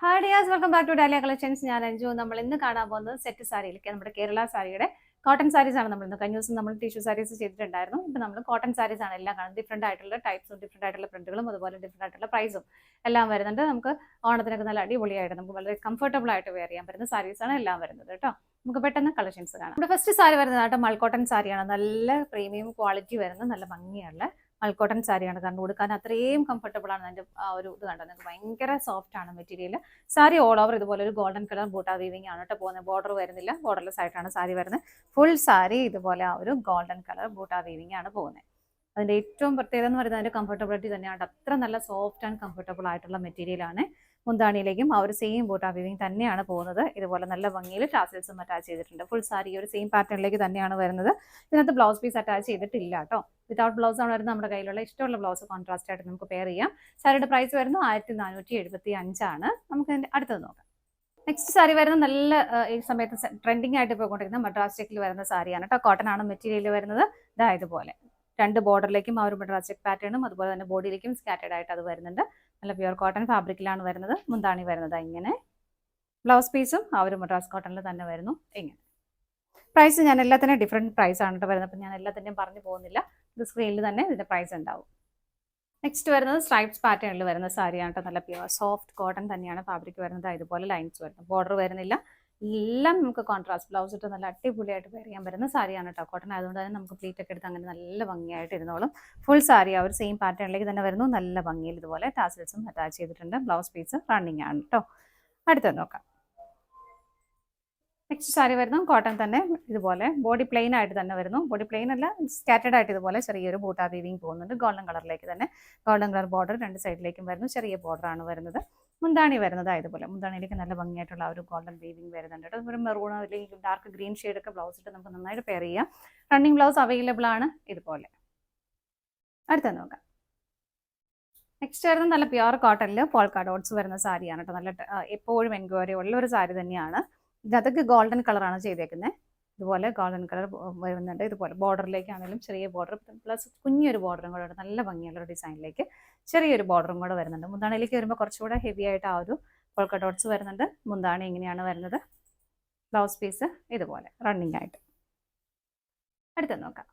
Hi dears, welcome back to Dahlia Collections. ഞാൻ അഞ്ജു. നമ്മൾ ഇന്ന് കാണാൻ പോകുന്നത് സെറ്റ് സാരിയിലേക്ക് നമ്മുടെ കേരള സാരിയുടെ കോട്ടൺ സാരീസ് ആണ്. നമ്മൾ ഇന്ന് കഴിഞ്ഞ ദിവസം നമ്മൾ ടിഷ്യൂ സാരീസ് ചെയ്തിട്ടുണ്ടായിരുന്നു. ഇപ്പം നമ്മൾ കോട്ടൺ സാരീസ് ആണ് എല്ലാം കാണുന്നത്. ഡിഫറെന്റ് ആയിട്ടുള്ള ടൈപ്സും ഡിഫറെന്റ് ആയിട്ടുള്ള പ്രിന്റുകളും അതുപോലെ ഡിഫറെന്റ് ആയിട്ടുള്ള പ്രൈസും എല്ലാം വരുന്നുണ്ട്. നമുക്ക് ഓണത്തിനൊക്കെ നല്ല അടിപൊളിയായിട്ട് നമുക്ക് വളരെ കംഫർട്ടബിൾ ആയിട്ട് വെയർ ചെയ്യാൻ പറ്റുന്ന സാരീസ് ആണ് എല്ലാം വരുന്നത് കേട്ടോ. നമുക്ക് പെട്ടെന്ന് കളക്ഷൻസ് കാണാം. നമ്മുടെ ഫസ്റ്റ് സാരി വരുന്നത് കേട്ടോ മൾക്കോട്ടൺ സാരിയാണ്. നല്ല പ്രീമിയം ക്വാളിറ്റി വരുന്ന നല്ല ഭംഗിയുള്ള മൾക്കോട്ടൺ സാരിയാണ്. കാരണം കൊടുക്കാൻ അത്രയും കംഫർട്ടബിൾ ആണ്. അതിന്റെ ആ ഒരു ഇത് കണ്ടോ, നിങ്ങൾക്ക് ഭയങ്കര സോഫ്റ്റ് ആണ് മെറ്റീരിയൽ. സാരി ഓൾ ഓവർ ഇതുപോലെ ഒരു ഗോൾഡൻ കളർ ബൂട്ടാ വീവിംഗ് ആണ് കേട്ടോ പോകുന്നത്. ബോർഡർ വരുന്നില്ല, ബോർഡർലെസ് ആയിട്ടാണ് സാരി വരുന്നത്. ഫുൾ സാരി ഇതുപോലെ ആ ഒരു ഗോൾഡൻ കളർ ബൂട്ടാ വീവിംഗ് ആണ് പോകുന്നത്. അതിന്റെ ഏറ്റവും പ്രത്യേകത എന്ന് പറയുന്നത് അതിന്റെ കംഫർട്ടബിലിറ്റി തന്നെയാണ്. അത്ര നല്ല സോഫ്റ്റ് ആൻഡ് കംഫർട്ടബിൾ ആയിട്ടുള്ള മെറ്റീരിയൽ ആണ്. മുന്താണിയിലേക്കും ആ ഒരു സെയിം ബൂട്ടാ വീവിംഗ് തന്നെയാണ് പോകുന്നത്. ഇതുപോലെ നല്ല ഭംഗിയിൽ ടാസൽസും അറ്റാച്ച് ചെയ്തിട്ടുണ്ട്. ഫുൾ സാരി ഒരു സെയിം പാറ്റേണിലേക്ക് തന്നെയാണ് വരുന്നത്. ഇതിനകത്ത് ബ്ലൗസ് പീസ് അറ്റാച്ച് ചെയ്തിട്ടില്ല കേട്ടോ. വിതൗട്ട് ബ്ലൗസ് ആണ് വരുന്നത്. നമ്മുടെ കയ്യിലുള്ള ഇഷ്ടമുള്ള ബ്ലൗസ് കോൺട്രാസ്റ്റ് ആയിട്ട് നമുക്ക് പെയർ ചെയ്യാം. സാരിയുടെ പ്രൈസ് വരുന്നത് 1475 ആണ്. നമുക്ക് ഇതിന്റെ അടുത്തത് നോക്കാം. നെക്സ്റ്റ് സാരി വരുന്നത് നല്ല ഈ സമയത്ത് ട്രെൻഡിങ് ആയിട്ട് പോയിക്കൊണ്ടിരിക്കുന്ന മദ്രാസ് ചെക്കിൽ വരുന്ന സാരിയാണ് കേട്ടോ. കോട്ടൺ ആണ് മെറ്റീരിയൽ വരുന്നത്. ഇതാ ഇതുപോലെ രണ്ട് ബോർഡറിലേക്കും ആ ഒരു മദ്രാസ് ചെക്ക് പാറ്റേണും അതുപോലെ തന്നെ ബോഡിയിലേക്കും സ്കാറ്റേഡ് ആയിട്ട് അത് വരുന്നുണ്ട്. നല്ല പ്യുവർ കോട്ടൺ ഫാബ്രിക്കിലാണ് വരുന്നത്. മുന്താണി വരുന്നത് ഇങ്ങനെ. ബ്ലൗസ് പീസും ആ ഒരു മദ്രാസ് കോട്ടണിൽ തന്നെ വരുന്നു ഇങ്ങനെ. പ്രൈസ് ഞാൻ എല്ലാത്തിനും ഡിഫറെൻറ്റ് പ്രൈസ് ആണ് കേട്ടോ വരുന്നത്. അപ്പം ഞാൻ എല്ലാത്തിൻ്റെയും പറഞ്ഞു പോകുന്നില്ല. ഇത് സ്ക്രീനിൽ തന്നെ ഇതിൻ്റെ പ്രൈസ് ഉണ്ടാവും. നെക്സ്റ്റ് വരുന്നത് സ്ട്രൈപ്സ് പാറ്റേണിൽ വരുന്ന സാരിയാണ് കേട്ടോ. നല്ല പ്യുവർ സോഫ്റ്റ് കോട്ടൺ തന്നെയാണ് ഫാബ്രിക് വരുന്നത്. ഇതുപോലെ ലൈൻസ് വരുന്നത്. ബോർഡർ വരുന്നില്ല. എല്ലാം നമുക്ക് കോൺട്രാസ്റ്റ് ബ്ലൗസ് ഇട്ട് നല്ല അടിപൊളിയായിട്ട് വെയർ ചെയ്യാൻ പറ്റുന്ന സാരിയാണ് കേട്ടോ. കോട്ടൺ ആയതുകൊണ്ട് തന്നെ നമുക്ക് പ്ലീറ്റ് ഒക്കെ എടുത്ത് അങ്ങനെ നല്ല ഭംഗിയായിട്ട് ഇരുന്നോളും. ഫുൾ സാരി ആ ഒരു സെയിം പാറ്റേണിലേക്ക് തന്നെ വരുന്നു. നല്ല ഭംഗിയിൽ ഇതുപോലെ ടാസൽസും അറ്റാച്ച് ചെയ്തിട്ടുണ്ട്. ബ്ലൗസ് പീസ് റണ്ണിങ് ആണ് കേട്ടോ. അടുത്തത് നോക്കാം. നെക്സ്റ്റ് സാരി വരുന്നു കോട്ടൺ തന്നെ. ഇതുപോലെ ബോഡി പ്ലെയിൻ ആയിട്ട് തന്നെ വരുന്നു. ബോഡി പ്ലെയിൻ അല്ല, സ്കാറ്റേഡ് ആയിട്ട് ഇതുപോലെ ചെറിയൊരു ബൂട്ടാ വീവിംഗ് പോകുന്നുണ്ട്. ഗോൾഡൻ കളറിലേക്ക് തന്നെ. ഗോൾഡൻ കളർ ബോർഡർ രണ്ട് സൈഡിലേക്കും വരുന്നു. ചെറിയ ബോർഡർ ആണ് വരുന്നത്. മുന്താണി വരുന്നത് ഇതുപോലെ. മുന്താണിയിലേക്ക് നല്ല ഭംഗിയായിട്ടുള്ള ഒരു ഗോൾഡൻ വീവിംഗ് വരുന്നുണ്ട് കേട്ടോ. ഒരു മെറൂൺ അല്ലെങ്കിൽ ഡാർക്ക് ഗ്രീൻ ഷെയ്ഡൊക്കെ ബ്ലൗസ് ഇട്ട് നമുക്ക് നന്നായിട്ട് പെയർ ചെയ്യാം. റണ്ണിങ് ബ്ലൗസ് അവൈലബിൾ ആണ് ഇതുപോലെ. അടുത്തത് നോക്കാം. നെക്സ്റ്റ് വരുന്നത് നല്ല പ്യുവർ കോട്ടണിൽ പോൾക്കാ ഡോട്ട്സ് വരുന്ന സാരിയാണ് കേട്ടോ. നല്ല എപ്പോഴും എൻക്വയറി ഉള്ള ഒരു സാരി തന്നെയാണ്. ഇതൊക്കെ ഗോൾഡൻ കളറാണ് ചെയ്തേക്കുന്നത്. ഇതുപോലെ ഗോൾഡൻ കളർ വരുന്നുണ്ട്. ഇതുപോലെ ബോർഡറിലേക്കാണെങ്കിലും ചെറിയ ബോർഡർ പ്ലസ് കുഞ്ഞൊരു ബോർഡറും കൂടെ ഉണ്ട്. നല്ല ഭംഗിയുള്ള ഡിസൈനിലേക്ക് ചെറിയൊരു ബോർഡറും കൂടെ വരുന്നുണ്ട്. മുന്താണിയിലേക്ക് വരുമ്പോൾ കുറച്ചുകൂടെ ഹെവി ആയിട്ട് ആ ഒരു പോൾക്ക ഡോട്ട്സ് വരുന്നുണ്ട്. മുന്താണി ഇങ്ങനെയാണ് വരുന്നത്. ബ്ലൗസ് പീസ് ഇതുപോലെ റണ്ണിങ് ആയിട്ട്. അടുത്ത് നോക്കാം.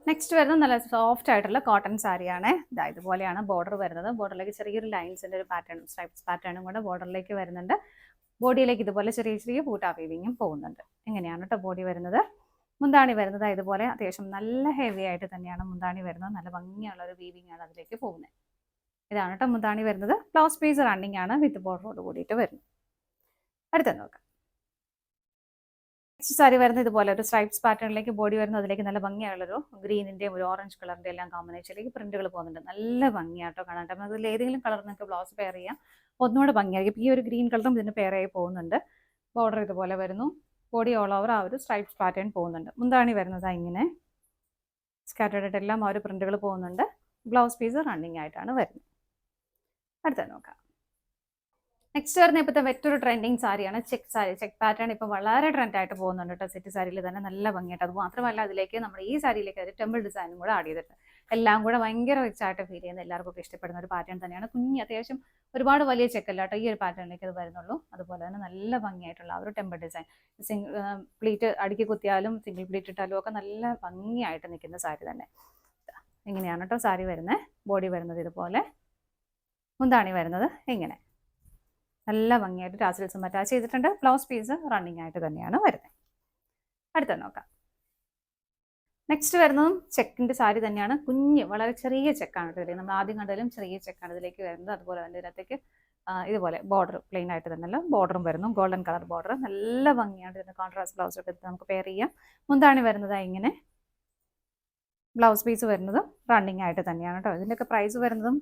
നെക്സ്റ്റ് വരുന്നത് നല്ല സോഫ്റ്റ് ആയിട്ടുള്ള കോട്ടൺ സാരിയാണ്. ഇതുപോലെയാണ് ബോർഡർ വരുന്നത്. ബോർഡറിലേക്ക് ചെറിയൊരു ലൈൻസിൻ്റെ ഒരു പാറ്റേൺ സ്ട്രൈപ്സ് പാറ്റേണും കൂടെ ബോർഡറിലേക്ക് വരുന്നുണ്ട്. ബോഡിയിലേക്ക് ഇതുപോലെ ചെറിയ ചെറിയ ബൂട്ടാ വീവിങ്ങും പോകുന്നുണ്ട്. എങ്ങനെയാണ് കേട്ടോ ബോഡി വരുന്നത്. മുന്താണി വരുന്നത് ഇതുപോലെ അത്യാവശ്യം നല്ല ഹെവി ആയിട്ട് തന്നെയാണ് മുന്താണി വരുന്നത്. നല്ല ഭംഗിയുള്ള ഒരു വീവിംഗ് ആണ് അതിലേക്ക് പോകുന്നത്. ഇതാണ് കേട്ടോ മുന്താണി വരുന്നത്. ബ്ലൗസ് പീസ് റണ്ണിങ് ആണ് വിത്ത് ബോർഡറോട് കൂടിയിട്ട് വരുന്നു. അടുത്ത നോക്കാം. നെക്സ്റ്റ് സാരി വരുന്നത് ഇതുപോലെ ഒരു സ്ട്രൈപ്സ് പാറ്റേണിലേക്ക് ബോഡി വരുന്നത്. അതിലേക്ക് നല്ല ഭംഗിയുള്ളൊരു ഗ്രീനിൻ്റെയും ഒരു ഓറഞ്ച് കളറിൻ്റെ എല്ലാം കോമ്പിനേഷനിലേക്ക് പ്രിന്റുകൾ പോകുന്നുണ്ട്. നല്ല ഭംഗിയാട്ടോ കാണാൻ. അതിൽ ഏതെങ്കിലും കളർ നിങ്ങൾക്ക് ബ്ലൗസ് പെയർ ചെയ്യാം, ഒന്നുകൂടെ ഭംഗിയായിരിക്കും. ഈ ഒരു ഗ്രീൻ കളറും ഇതിന് പെയർ ആയി പോകുന്നുണ്ട്. ബോർഡർ ഇതുപോലെ വരുന്നു. ബോഡി ഓൾ ഓവർ ആ ഒരു സ്ട്രൈപ്സ് പാറ്റേൺ പോകുന്നുണ്ട്. മുന്താണി വരുന്നത് ഇങ്ങനെ സ്കാറ്റേർഡ് ആയിട്ട് എല്ലാം ആ ഒരു പ്രിന്റുകൾ പോകുന്നുണ്ട്. ബ്ലൗസ് പീസ് റണ്ണിങ് ആയിട്ടാണ് വരുന്നത്. അടുത്ത നോക്കാം. നെക്സ്റ്റ് വരുന്ന ഇപ്പോഴത്തെ മറ്റൊരു ട്രെൻഡിങ് സാരിയാണ് ചെക്ക് സാരി. ചെക്ക് പാറ്റേൺ ഇപ്പോൾ വളരെ ട്രെൻഡായിട്ട് പോകുന്നുണ്ട് കേട്ടോ. സെറ്റ് സാരിയിൽ തന്നെ നല്ല ഭംഗിയായിട്ട്. അത് മാത്രമല്ല അതിലേക്ക് നമ്മുടെ ഈ സാരിയിലേക്ക് ഒരു ടെമ്പിൾ ഡിസൈനും കൂടെ ആഡ് ചെയ്തിട്ടുണ്ട്. എല്ലാം കൂടെ ഭയങ്കര റിച്ചായിട്ട് ഫീൽ ചെയ്യുന്ന എല്ലാവർക്കും ഇഷ്ടപ്പെടുന്ന ഒരു പാറ്റേൺ തന്നെയാണ്. കുഞ്ഞ് അത്യാവശ്യം ഒരുപാട് വലിയ ചെക്കല്ല കേട്ടോ. ഈ ഒരു പാറ്റേണിലേക്ക് അത് വരുന്നുള്ളൂ. അതുപോലെ തന്നെ നല്ല ഭംഗിയായിട്ടുള്ള ആ ഒരു ടെമ്പിൾ ഡിസൈൻ. പ്ലീറ്റ് അടുക്കി കുത്തിയാലും സിംഗിൾ പ്ലീറ്റ് ഇട്ടാലും ഒക്കെ നല്ല ഭംഗിയായിട്ട് നിൽക്കുന്ന സാരി തന്നെ. ഇങ്ങനെയാണ് കേട്ടോ സാരി വരുന്നത്. ബോഡി വരുന്നത് ഇതുപോലെ. മുന്താണി വരുന്നത് ഇങ്ങനെ നല്ല ഭംഗിയായിട്ട് ടാസൽസും അറ്റാച്ച് ചെയ്തിട്ടുണ്ട്. ബ്ലൗസ് പീസ് റണ്ണിങ് ആയിട്ട് തന്നെയാണ് വരുന്നത്. അടുത്ത നോക്കാം. നെക്സ്റ്റ് വരുന്നതും ചെക്കിൻ്റെ സാരി തന്നെയാണ്. കുഞ്ഞ് വളരെ ചെറിയ ചെക്കാണ് ഇതിലേക്ക്. നമ്മൾ ആദ്യം കണ്ടതിലും ചെറിയ ചെക്കാണ് ഇതിലേക്ക് വരുന്നത്. അതുപോലെ തന്നെ ഇതിനകത്തേക്ക് ഇതുപോലെ ബോർഡർ പ്ലെയിൻ ആയിട്ട് തന്നെയല്ല ബോർഡറും വരുന്നു. ഗോൾഡൻ കളർ ബോർഡർ നല്ല ഭംഗിയായിട്ട് ഇതിന് കോൺട്രാസ്റ്റ് ബ്ലൗസ് ഒക്കെ നമുക്ക് പെയർ ചെയ്യാം. മുന്താണി വരുന്നത് ഇങ്ങനെ. ബ്ലൗസ് പീസ് വരുന്നതും റണ്ണിങ് ആയിട്ട് തന്നെയാണ് കേട്ടോ. ഇതിൻ്റെയൊക്കെ പ്രൈസ് വരുന്നതും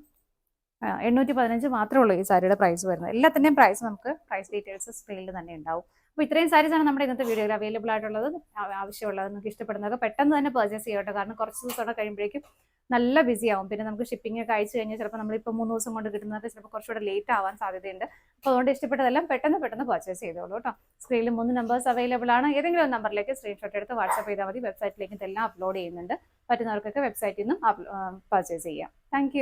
815 മാത്രമേ ഉള്ളൂ ഈ സാരിയുടെ പ്രൈസ് വരുന്നത്. എല്ലാത്തിൻ്റെയും പ്രൈസ് നമുക്ക് പ്രൈസ് ഡീറ്റെയിൽസ് സ്ക്രീനിൽ തന്നെ ഉണ്ടാവും. അപ്പോൾ ഇത്രയും സാരീസാണ് നമ്മുടെ ഇന്നത്തെ വീഡിയോയിൽ അവൈലബിൾ ആയിട്ടുള്ളത്. ആവശ്യമുള്ളത് നിങ്ങൾക്ക് ഇഷ്ടപ്പെടുന്നതൊക്കെ പെട്ടെന്ന് തന്നെ പർച്ചേസ് ചെയ്യട്ടെ. കാരണം കുറച്ച് ദിവസം കഴിയുമ്പോഴേക്കും നല്ല ബിസി ആവും. പിന്നെ നമുക്ക് ഷിപ്പിംഗ് ഒക്കെ അയച്ചു കഴിഞ്ഞാൽ ചിലപ്പോൾ നമ്മളിപ്പോൾ 3 ദിവസം കൊണ്ട് കിട്ടുന്നത് ചിലപ്പോൾ കുറച്ചുകൂടെ ലേറ്റ് ആവാൻ സാധ്യതയുണ്ട്. അപ്പോൾ അതുകൊണ്ട് ഇഷ്ടപ്പെട്ടതെല്ലാം പെട്ടെന്ന് പർച്ചേസ് ചെയ്തോളൂ കേട്ടോ. സ്ക്രീനിൽ 3 നമ്പേഴ്സ് അവൈലബിൾ ആണ്. ഏതെങ്കിലും ഒരു നമ്പറിലേക്ക് സ്ക്രീൻഷോട്ട് എടുത്ത് വാട്സ്ആപ്പ് ചെയ്താൽ മതി. വെബ്സൈറ്റിലേക്ക് ഇതെല്ലാം അപ്ലോഡ് ചെയ്യുന്നുണ്ട്. പറ്റുന്നവർക്കൊക്കെ വെബ്സൈറ്റിൽ നിന്നും പർച്ചേസ് ചെയ്യാം. താങ്ക്